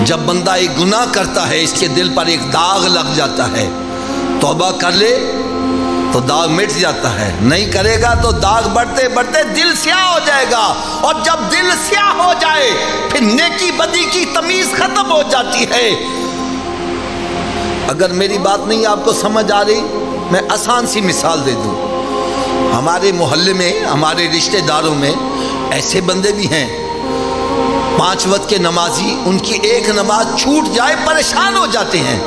जब बंदा एक गुनाह करता है इसके दिल पर एक दाग लग जाता है, तौबा कर ले तो दाग मिट जाता है, नहीं करेगा तो दाग बढ़ते बढ़ते दिल स्याह हो जाएगा, और जब दिल स्याह हो जाए फिर नेकी बदी की तमीज खत्म हो जाती है। अगर मेरी बात नहीं आपको समझ आ रही, मैं आसान सी मिसाल दे दूं। हमारे मोहल्ले में, हमारे रिश्तेदारों में ऐसे बंदे भी हैं, 5 वक्त के नमाजी, उनकी एक नमाज छूट जाए परेशान हो जाते हैं,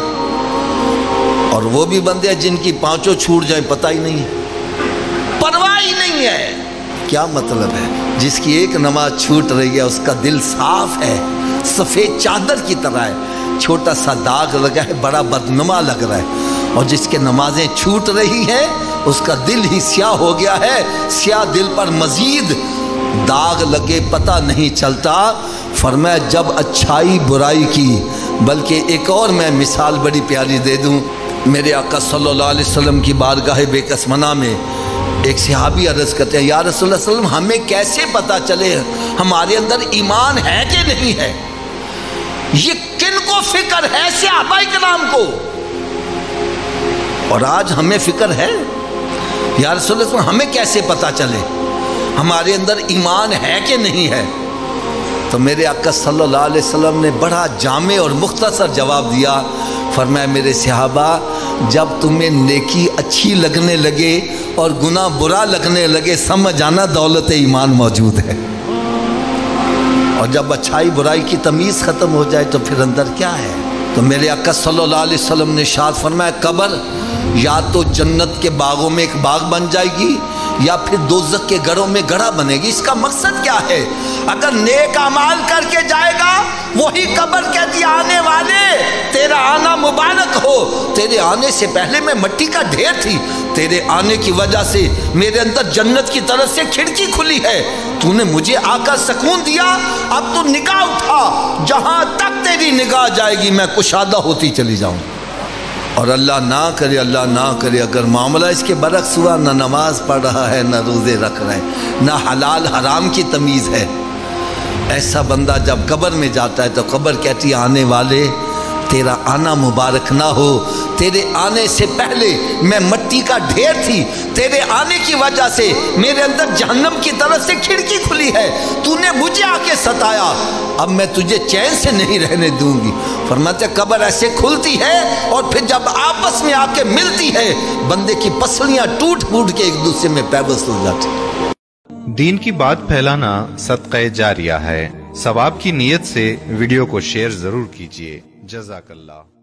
और वो भी बंदे हैं जिनकी 5 छूट जाए पता ही नहीं है, परवाह ही नहीं है। क्या मतलब है? जिसकी एक नमाज छूट रही है उसका दिल साफ है, सफेद चादर की तरह है, छोटा सा दाग लगा है, बड़ा बदनुमा लग रहा है, और जिसके नमाजें छूट रही हैं उसका दिल ही स्याह हो गया है, स्याह दिल पर मजीद दाग लगे पता नहीं चलता। फरमाया जब अच्छाई बुराई की, बल्कि एक और मैं मिसाल बड़ी प्यारी दे दूं। मेरे आका सल्लल्लाहु अलैहि वसल्लम की बारगाह बेकसमना में एक सहाबी अर्ज करते हैं, या रसूलुल्लाह सल्लल्लाहु अलैहि वसल्लम हमें कैसे पता चले हमारे अंदर ईमान है कि नहीं है? ये किन को फिक्र है? सहाबाए किराम को। और आज हमें फिक्र है, या रसूलुल्लाह हमें कैसे पता चले हमारे अंदर ईमान है कि नहीं है? तो मेरे आका सल्लल्लाहु अलैहि वसल्लम ने बड़ा जामे और मुख्तसर जवाब दिया। फरमाया मेरे सहाबा, जब तुम्हें नेकी अच्छी लगने लगे और गुनाह बुरा लगने लगे, समझ आना दौलत ईमान मौजूद है। और जब अच्छाई बुराई की तमीज़ ख़त्म हो जाए तो फिर अंदर क्या है? तो मेरे आका सल्लल्लाहु अलैहि वसल्लम ने इरशाद फरमाया, कब्र या तो जन्नत के बागों में एक बाग बन जाएगी या फिर दोज़ख के गढ़ों में गढ़ा बनेगी। इसका मकसद क्या है? अगर नेक अमाल करके जाएगा, वही कब्र कहती आने वाले तेरा आना मुबारक हो, तेरे आने से पहले मैं मिट्टी का ढेर थी, तेरे आने की वजह से मेरे अंदर जन्नत की तरफ से खिड़की खुली है, तूने मुझे आकर सुकून दिया, अब तू निगाह उठा, जहां तक तेरी निगाह जाएगी मैं कुशादा होती चली जाऊं। और अल्लाह ना करे, अल्लाह ना करे, अगर मामला इसके बरक्स हुआ, ना नमाज पढ़ रहा है, ना रोज़े रख रहा है, ना हलाल हराम की तमीज़ है, ऐसा बंदा जब कब्र में जाता है तो कब्र कहती आने वाले तेरा आना मुबारक ना हो, तेरे आने से पहले मैं मिट्टी का ढेर थी, तेरे आने की वजह से मेरे अंदर जहन्नम की तरफ से खिड़की खुली है, तूने मुझे आके सताया, अब मैं तुझे चैन से नहीं रहने दूंगी। फरमाते कब्र ऐसे खुलती है और फिर जब आपस में आके मिलती है, बंदे की पसलियां टूट फूट के एक दूसरे में पैबस्त हो जाती। दीन की बात फैलाना सदक़े जारिया है। सवाब की नीयत से वीडियो को शेयर जरूर कीजिए। जज़ाकल्लाह।